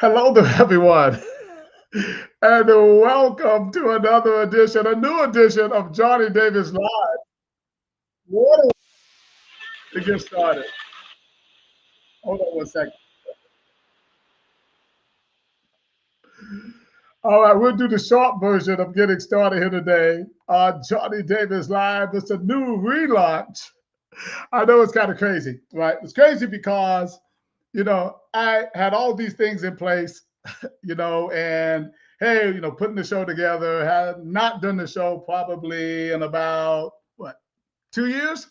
Hello there, everyone, and welcome to another edition, a new edition of Johnny Davis Live. What to get started? Hold on one second. All right, we'll do the short version of getting started here today. Johnny Davis Live. It's a new relaunch. I know it's kind of crazy, right? It's crazy because, I had all these things in place, and hey, putting the show together. Had not done the show probably in about what 2 years,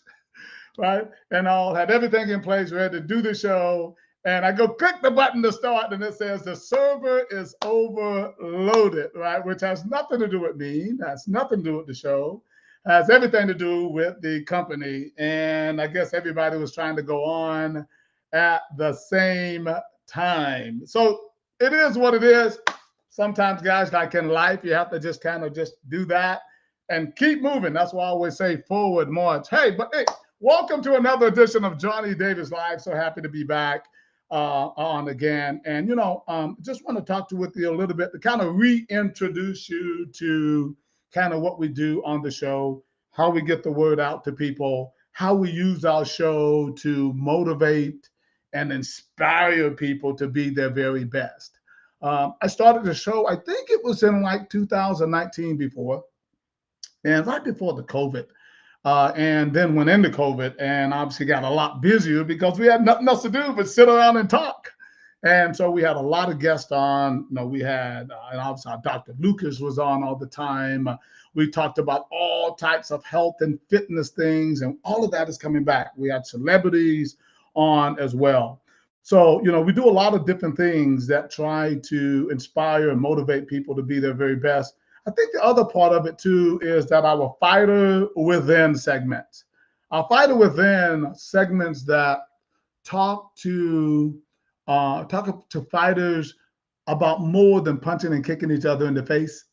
right? And I'll had everything in place, ready to do the show. And I go click the button to start, and it says the server is overloaded, right? Which has nothing to do with me, has nothing to do with the show, has everything to do with the company. And I guess everybody was trying to go on at the same time. So it is what it is. Sometimes, guys, like in life, you have to just kind of just do that and keep moving. That's why I always say forward march. Hey, welcome to another edition of Johnny Davis Live. So happy to be back on again. And, just want to talk to with you a little bit to kind of reintroduce you to kind of what we do on the show, how we get the word out to people, how we use our show to motivate and inspire people to be their very best. I started the show, I think it was in like 2019 before, and right before the COVID. And then went into COVID and obviously got a lot busier because we had nothing else to do but sit around and talk. And so we had a lot of guests on. We had, and obviously Dr. Lucas was on all the time. We talked about all types of health and fitness things, and all of that is coming back. We had celebrities on as well. So, we do a lot of different things that try to inspire and motivate people to be their very best. I think the other part of it too is that our fighter within segments, our fighter within segments that talk to fighters about more than punching and kicking each other in the face.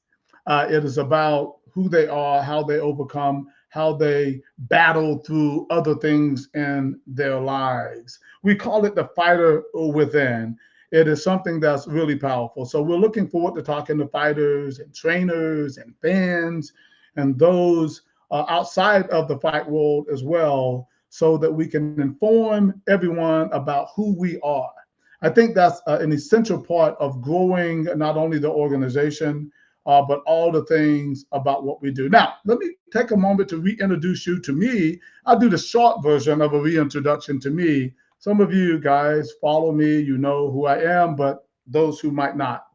It is about who they are, how they overcome, how they battle through other things in their lives. We call it the fighter within. It is something that's really powerful. So we're looking forward to talking to fighters and trainers and fans and those outside of the fight world as well, so that we can inform everyone about who we are. I think that's an essential part of growing not only the organization, but all the things about what we do. Now, let me take a moment to reintroduce you to me. I'll do the short version of a reintroduction to me. Some of you guys follow me, you know who I am, but those who might not.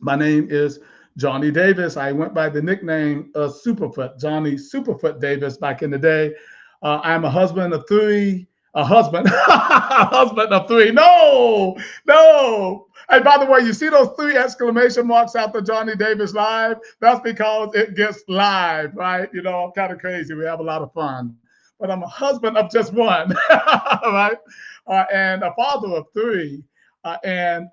My name is Johnny Davis. I went by the nickname Superfoot, Johnny Superfoot Davis back in the day. I'm a husband of three, a husband, a husband of three. No, no. And by the way, you see those three exclamation marks after Johnny Davis Live? That's because it gets live, right? I'm kind of crazy. We have a lot of fun. But I'm a husband of just one, right? And a father of three. I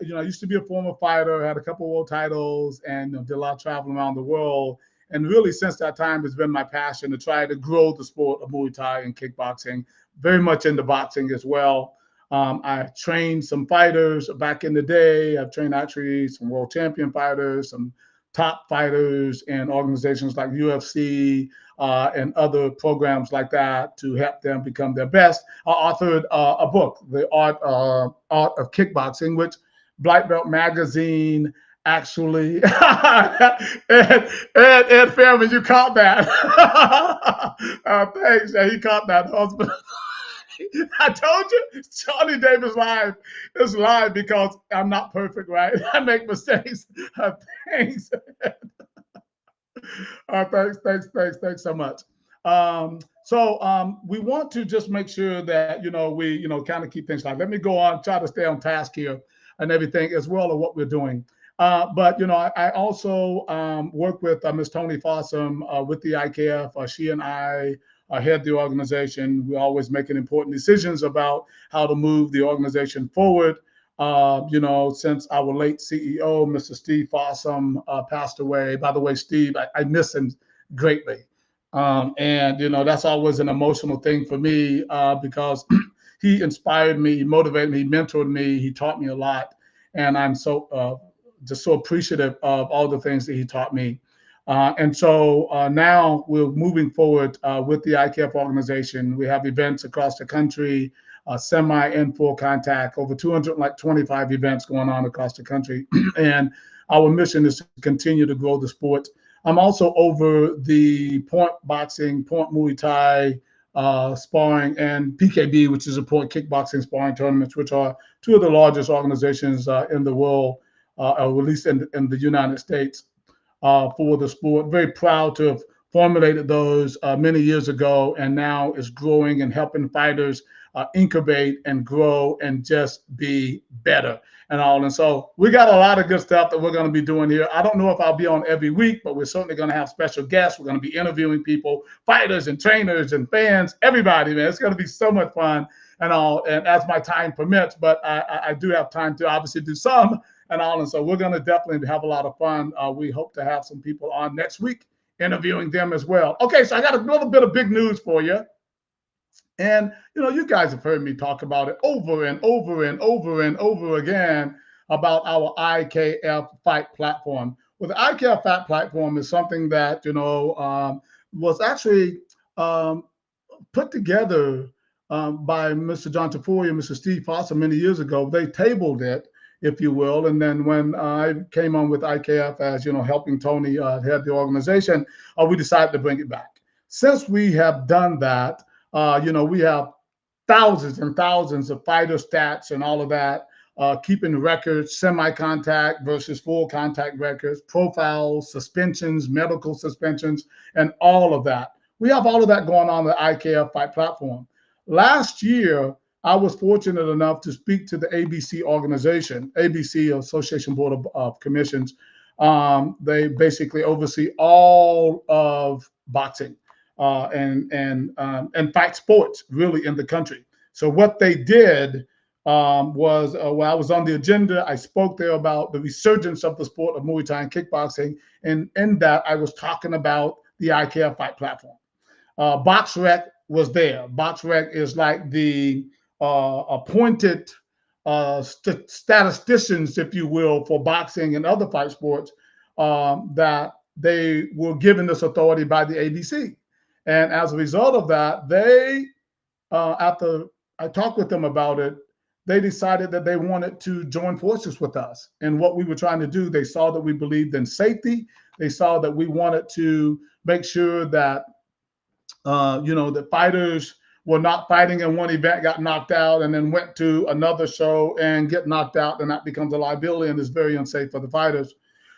used to be a former fighter, had a couple world titles, and did a lot of traveling around the world. And really, since that time, it's been my passion to try to grow the sport of Muay Thai and kickboxing. Very much into boxing as well. I trained some fighters back in the day. I've trained actually some world champion fighters, some top fighters in organizations like UFC and other programs like that to help them become their best. I authored a book, The Art of Kickboxing, which Black Belt Magazine actually Ed Fairman, you caught that. Thanks. Yeah, he caught that, husband. I told you, Johnny Davis Live is live because I'm not perfect, right? I make mistakes. Thanks. Thanks so much. We want to just make sure that we kind of keep things live. Let me go on, try to stay on task here and everything as well of what we're doing. But I also work with Miss Tony Fossum with the IKF. She and I head the organization. We're always making important decisions about how to move the organization forward. Since our late CEO, Mr. Steve Fossum, passed away. By the way, Steve, I miss him greatly. And that's always an emotional thing for me because he inspired me, he motivated me, he mentored me, he taught me a lot. And I'm so just so appreciative of all the things that he taught me. And so now we're moving forward with the IKF organization. We have events across the country, semi and full contact, over 225 events going on across the country. And our mission is to continue to grow the sport. I'm also over the point boxing, point Muay Thai sparring, and PKB, which is a point kickboxing sparring tournaments, which are two of the largest organizations in the world, or at least in the United States, for the sport. Very proud to have formulated those many years ago, and now is growing and helping fighters incubate and grow and just be better and all. And so we got a lot of good stuff that we're going to be doing here. I don't know if I'll be on every week, but we're certainly going to have special guests. We're going to be interviewing people, fighters and trainers and fans, everybody, man. It's going to be so much fun and all, and as my time permits. But I do have time to obviously do some and all. And so we're going to definitely have a lot of fun. We hope to have some people on next week interviewing them as well. Okay, so I got a little bit of big news for you. And, you guys have heard me talk about it over and over and over and over again about our IKF Fight platform. Well, the IKF Fight platform is something that, was actually put together by Mr. John Tafoya and Mr. Steve Foster many years ago. They tabled it, if you will. And then when I came on with IKF as, helping Tony head the organization, we decided to bring it back. Since we have done that, we have thousands and thousands of fighter stats and all of that, keeping records, semi-contact versus full contact records, profiles, suspensions, medical suspensions, and all of that. We have all of that going on the IKF Fight platform. Last year, I was fortunate enough to speak to the ABC organization, ABC, Association Board of Commissions. They basically oversee all of boxing and fight sports really in the country. So what they did was, while I was on the agenda, I spoke there about the resurgence of the sport of Muay Thai and kickboxing. And in that, I was talking about the IKF Fight platform. BoxRec was there. BoxRec is like the appointed statisticians, if you will, for boxing and other fight sports, that they were given this authority by the ABC. And as a result of that, they, after I talked with them about it, they decided that they wanted to join forces with us. And what we were trying to do, they saw that we believed in safety. They saw that we wanted to make sure that, the fighters were not fighting in one event, got knocked out, and then went to another show and get knocked out, and that becomes a liability and is very unsafe for the fighters.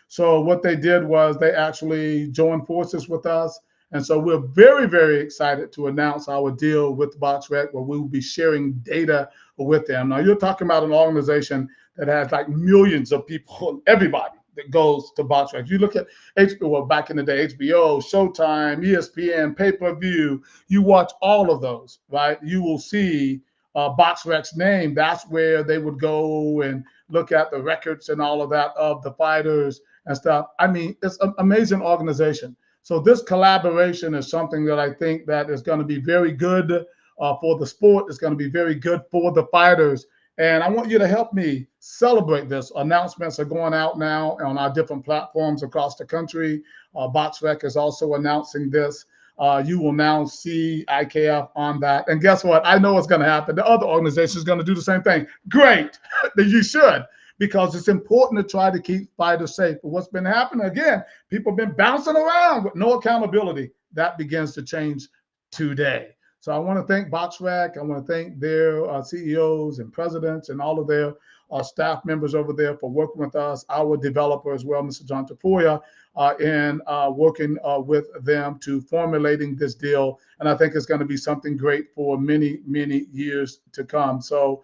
So what they did was they actually joined forces with us. And so we're very, very excited to announce our deal with BoxRec, where we will be sharing data with them. Now, you're talking about an organization that has like millions of people, everybody that goes to BoxRec. If you look at HBO, well, back in the day, HBO, Showtime, ESPN, pay-per-view, you watch all of those, right? You will see BoxRec's name. That's where they would go and look at the records and all of that of the fighters and stuff. I mean, it's an amazing organization. So this collaboration is something that I think that is going to be very good for the sport. It's going to be very good for the fighters. And I want you to help me celebrate this. Announcements are going out now on our different platforms across the country. BoxRec is also announcing this. You will now see IKF on that. And guess what? I know what's going to happen. The other organization is going to do the same thing. Great. You should. Because it's important to try to keep fighters safe. But what's been happening, again, people have been bouncing around with no accountability. That begins to change today. So I want to thank BoxRec. I want to thank their CEOs and presidents and all of their staff members over there for working with us, our developer as well, Mr. John Tafoya, in working with them to formulating this deal. And I think it's going to be something great for many, many years to come. So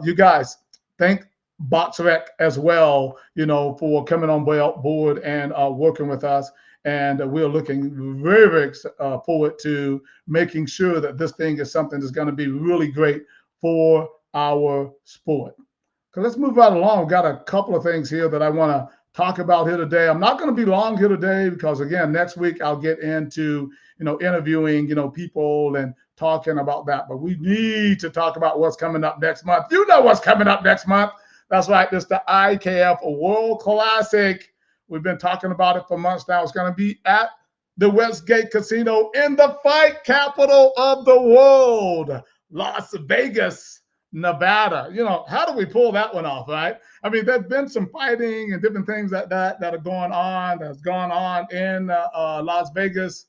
you guys, thank BoxRec as well, for coming on board and working with us. And we're looking very, very forward to making sure that this thing is something that's going to be really great for our sport. So let's move right along. We've got a couple of things here that I want to talk about here today. I'm not going to be long here today because, again, next week I'll get into, interviewing, people and talking about that. But we need to talk about what's coming up next month. You know what's coming up next month. That's right. It's the IKF World Classic. We've been talking about it for months now. It's going to be at the Westgate Casino in the fight capital of the world, Las Vegas, Nevada. You know, how do we pull that one off, right? I mean, there's been some fighting and different things that are going on, that's gone on in Las Vegas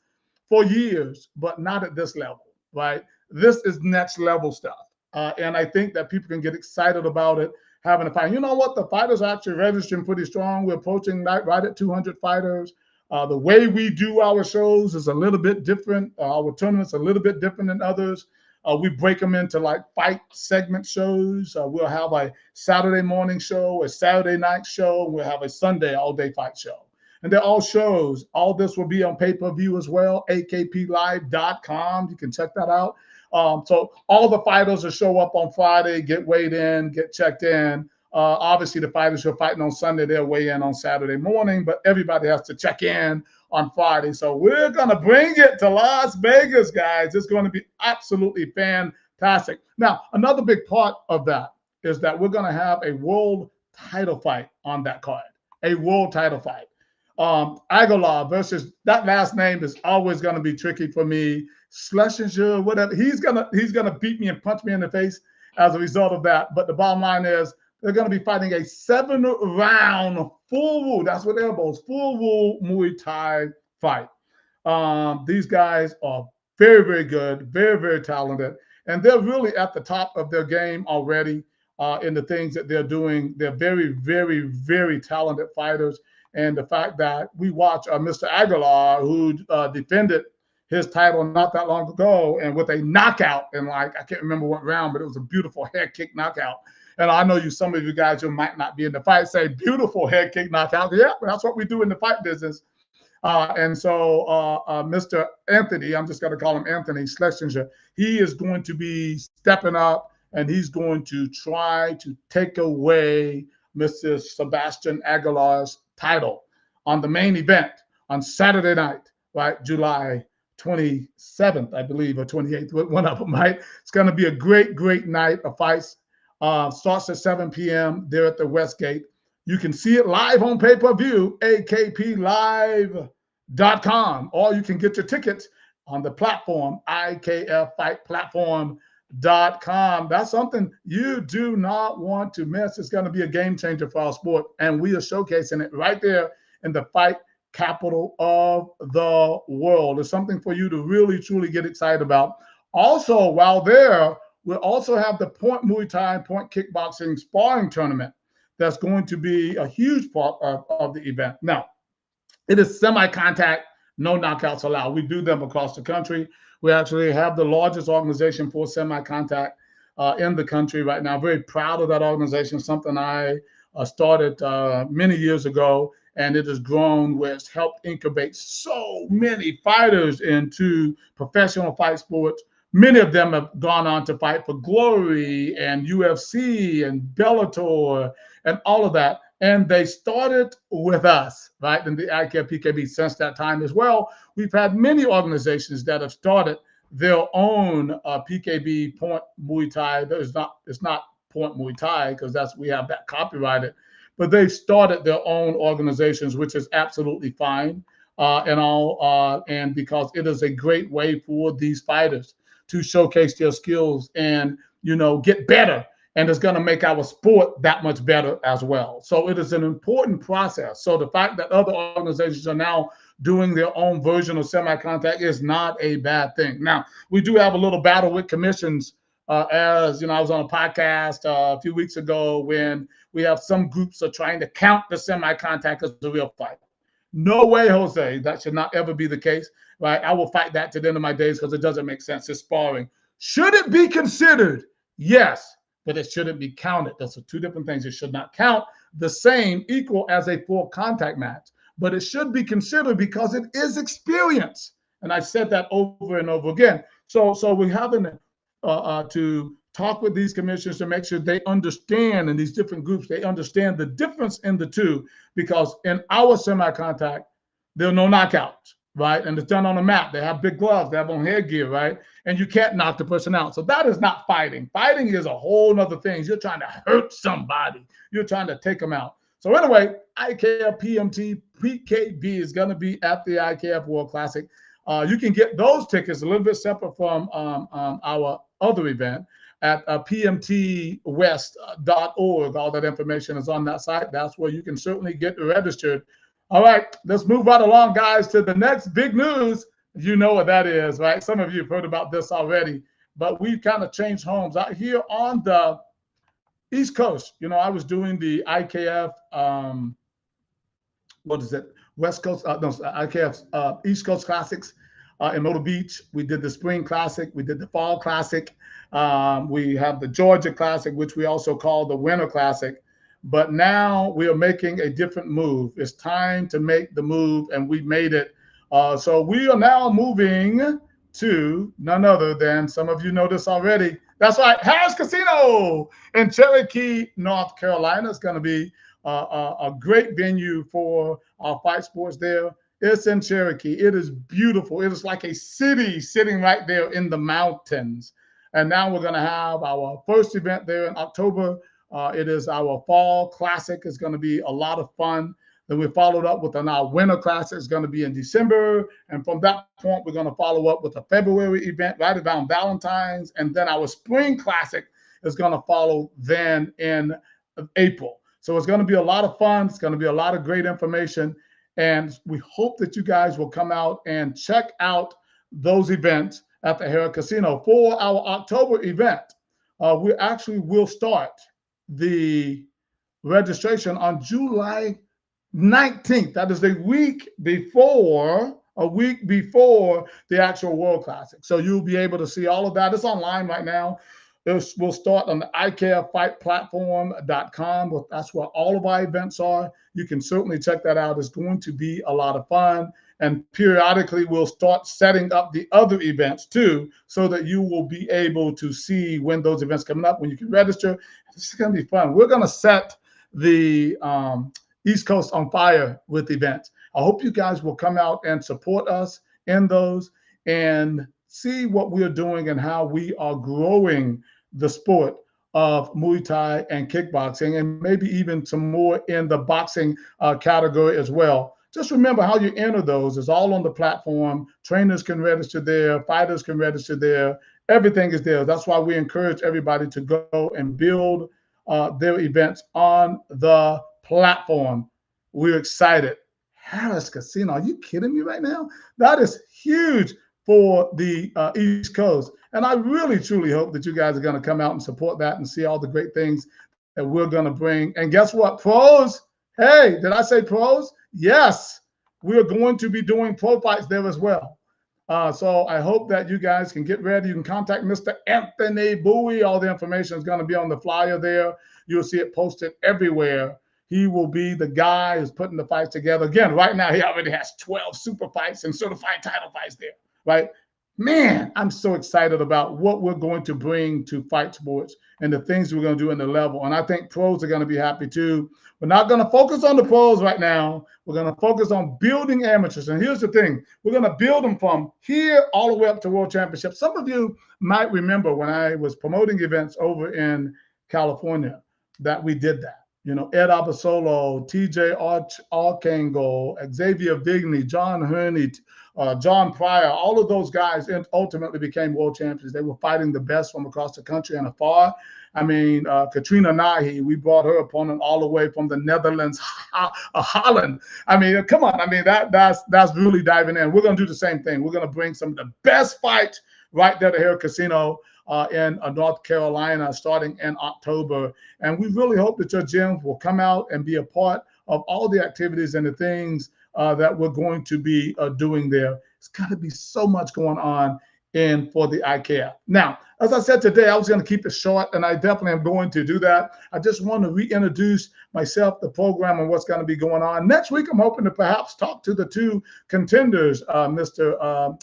for years, but not at this level, right? This is next level stuff. And I think that people can get excited about it, having a fight. You know what? The fighters are actually registering pretty strong. We're approaching right at 200 fighters. The way we do our shows is a little bit different. Our tournaments are a little bit different than others. We break them into like fight segment shows. We'll have a Saturday morning show, a Saturday night show. We'll have a Sunday all-day fight show. And they're all shows. All this will be on pay-per-view as well, akplive.com. You can check that out. So all the fighters will show up on Friday, get weighed in, get checked in. Obviously, the fighters who are fighting on Sunday, they'll weigh in on Saturday morning, but everybody has to check in on Friday. So we're going to bring it to Las Vegas, guys. It's going to be absolutely fantastic. Now, another big part of that is that we're going to have a world title fight on that card, a world title fight. Aguilar versus, that last name is always going to be tricky for me. Schlesinger, whatever. He's gonna beat me and punch me in the face as a result of that. But the bottom line is they're going to be fighting a 7-round full rule. That's what elbows, full rule Muay Thai fight. These guys are very, very good, very, very talented, and they're really at the top of their game already in the things that they're doing. They're very, very, very talented fighters. And the fact that we watch Mr. Aguilar, who defended his title not that long ago, and with a knockout in, like, I can't remember what round, but it was a beautiful head kick knockout. And I know some of you guys who might not be in the fight say beautiful head kick knockout. Yeah, that's what we do in the fight business. And so Mr. Anthony, I'm just going to call him Anthony Schlesinger, he is going to be stepping up, and he's going to try to take away Mr. Sebastian Aguilar's title on the main event on Saturday night, right? July 27th, I believe, or 28th, one of them, right? It's going to be a great, great night of fights. Starts at 7 p.m. there at the Westgate. You can see it live on pay-per-view, akplive.com, or you can get your tickets on the platform, ikffightplatform.com. That's something you do not want to miss. It's going to be a game changer for our sport, and we are showcasing it right there in the fight capital of the world. It's something for you to really, truly get excited about. Also, while there, we'll also have the Point Muay Thai, Point Kickboxing Sparring Tournament. That's going to be a huge part of the event. Now, it is semi-contact, no knockouts allowed. We do them across the country. We actually have the largest organization for semi-contact in the country right now. Very proud of that organization, something I started many years ago, and it has grown where it's helped incubate so many fighters into professional fight sports. Many of them have gone on to fight for Glory and UFC and Bellator and all of that. And they started with us, right, in the IKF PKB. Since that time as well, we've had many organizations that have started their own PKB Point Muay Thai. It's not Point Muay Thai because we have that copyrighted, but they've started their own organizations, which is absolutely fine and because it is a great way for these fighters to showcase their skills and, get better. And it's going to make our sport that much better as well. So it is an important process. So the fact that other organizations are now doing their own version of semi-contact is not a bad thing. Now, we do have a little battle with commissions. I was on a podcast a few weeks ago when we have some groups are trying to count the semi-contact as a real fight. No way, Jose. That should not ever be the case, right? I will fight that to the end of my days because it doesn't make sense. It's sparring. Should it be considered? Yes, but it shouldn't be counted. Those are two different things. It should not count the same equal as a full contact match, but it should be considered because it is experience. And I've said that over and over again. So we're having to talk with these commissioners to make sure they understand, in these different groups, they understand the difference in the two, because in our semi-contact, there are no knockouts, right? And it's done on a mat. They have big gloves, they have on headgear, right? And you can't knock the person out. So that is not fighting. Fighting is a whole nother thing. You're trying to hurt somebody. You're trying to take them out. So anyway, IKF PMT PKB is going to be at the IKF World Classic. You can get those tickets a little bit separate from our other event at pmtwest.org. All that information is on that site. That's where you can certainly get registered. All right, let's move right along, guys, to the next big news. You know what that is, right? Some of you have heard about this already, but we've kind of changed homes out here on the East Coast. You know, I was doing the IKF, what is it? West Coast, IKF East Coast Classics in Myrtle Beach. We did the Spring Classic. We did the Fall Classic. We have the Georgia Classic, which we also call the Winter Classic. But now we are making a different move. It's time to make the move, and we made it. So we are now moving to none other than, some of you know this already. That's right, Harrah's Casino in Cherokee, North Carolina. It's going to be a great venue for our fight sports there. It's in Cherokee. It is beautiful. It is like a city sitting right there in the mountains. And now we're going to have our first event there in October. It is our Fall Classic. It's going to be a lot of fun. Then we followed up with our Winter Classic. It's going to be in December. And from that point, we're going to follow up with a February event right around Valentine's. And then our Spring Classic is going to follow then in April. So it's going to be a lot of fun. It's going to be a lot of great information. And we hope that you guys will come out and check out those events at the Harrah Casino. For our October event, we actually will start the registration on July 19th. That is a week before the actual World Classic. So you'll be able to see all of that. It's online right now. We'll start on the IKFFightPlatform.com. That's where all of our events are. You can certainly check that out. It's going to be a lot of fun. And periodically, we'll start setting up the other events too, so that you will be able to see when those events coming up, when you can register. This is going to be fun. We're going to set the East Coast on fire with events. I hope you guys will come out and support us in those and see what we're doing and how we are growing the sport of Muay Thai and kickboxing, and maybe even some more in the boxing category as well. Just remember how you enter those is all on the platform. Trainers can register there, fighters can register there. Everything is there. That's why we encourage everybody to go and build their events on the platform. We're excited. Harrah's Casino, are you kidding me right now? That is huge for the East Coast. And I really, truly hope that you guys are going to come out and support that and see all the great things that we're going to bring. And guess what? Pros. Hey, did I say pros? Yes, we're going to be doing pro fights there as well. So I hope that you guys can get ready. You can contact Mr. Anthony Bowie. All the information is going to be on the flyer there. You'll see it posted everywhere. He will be the guy who's putting the fights together. Again, right now, he already has 12 super fights and certified title fights there, right? Man, I'm so excited about what we're going to bring to fight sports and the things we're going to do in the level. And I think pros are going to be happy too. We're not going to focus on the pros right now. We're going to focus on building amateurs. And here's the thing. We're going to build them from here all the way up to World Championship. Some of you might remember when I was promoting events over in California that we did that. You know, Ed Abasolo, TJ Arcangel, Xavier Vigny, John Herney, John Pryor, all of those guys ultimately became world champions. They were fighting the best from across the country and afar. I mean, Katrina Nahi, we brought her opponent all the way from the Netherlands, Holland. I mean, come on. I mean, that's really diving in. We're going to do the same thing. We're going to bring some of the best fights right there to Harrah Casino in North Carolina starting in October. And we really hope that your gyms will come out and be a part of all the activities and the things that we're going to be doing there. It's got to be so much going on for the IKF. Now, as I said today, I was going to keep it short, and I definitely am going to do that. I just want to reintroduce myself, the program, and what's going to be going on. Next week, I'm hoping to perhaps talk to the two contenders, Mr.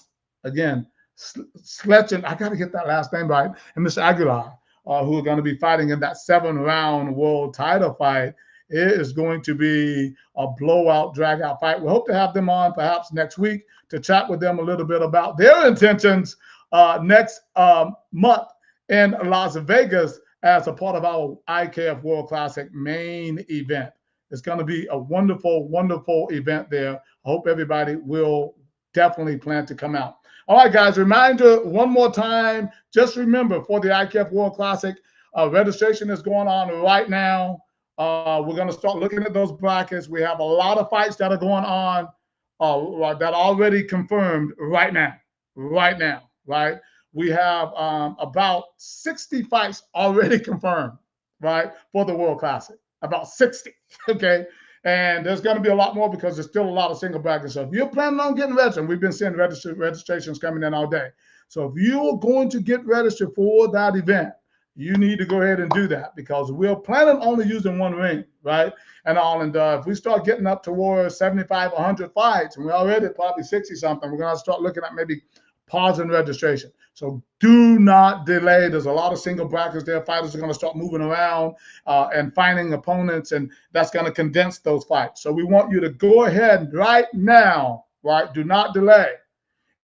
Again, Sletchen, I got to get that last name right, and Mr. Aguilar, who are going to be fighting in that 7-round world title fight. It is going to be a blowout, drag-out fight. We hope to have them on perhaps next week to chat with them a little bit about their intentions next month in Las Vegas as a part of our IKF World Classic main event. It's going to be a wonderful, wonderful event there. I hope everybody will definitely plan to come out. All right, guys, reminder one more time. Just remember, for the IKF World Classic, registration is going on right now. We're going to start looking at those brackets. We have a lot of fights that are going on that are already confirmed right now. Right? We have about 60 fights already confirmed, right, for the World Classic. About 60, okay? And there's going to be a lot more because there's still a lot of single brackets. So if you're planning on getting registered, we've been seeing registrations coming in all day. So if you're going to get registered for that event, you need to go ahead and do that because we're planning on only using one ring, right? And all. And if we start getting up towards 75, 100 fights, and we're already probably 60-something, we're going to start looking at maybe pausing registration. So do not delay. There's a lot of single brackets there. Fighters are going to start moving around and finding opponents, and that's going to condense those fights. So we want you to go ahead right now, right? Do not delay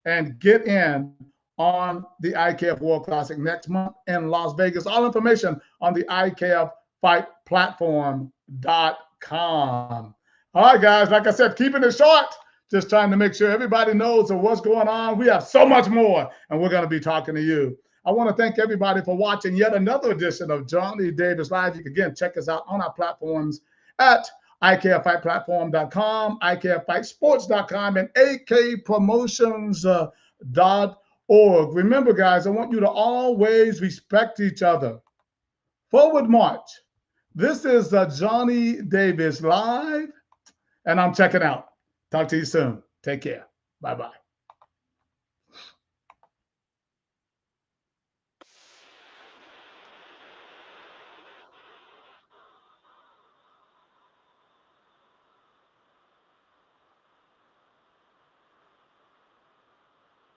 and get in on the IKF World Classic next month in Las Vegas. All information on the IKFFightPlatform.com. All right, guys, like I said, keeping it short. Just trying to make sure everybody knows of what's going on. We have so much more, and we're going to be talking to you. I want to thank everybody for watching yet another edition of Johnny Davis Live. You can, again, check us out on our platforms at IKFFightPlatform.com, IKFFightSports.com, and AKPromotions.org. Remember, guys, I want you to always respect each other. Forward march. This is Johnny Davis Live, and I'm checking out. Talk to you soon. Take care. Bye-bye.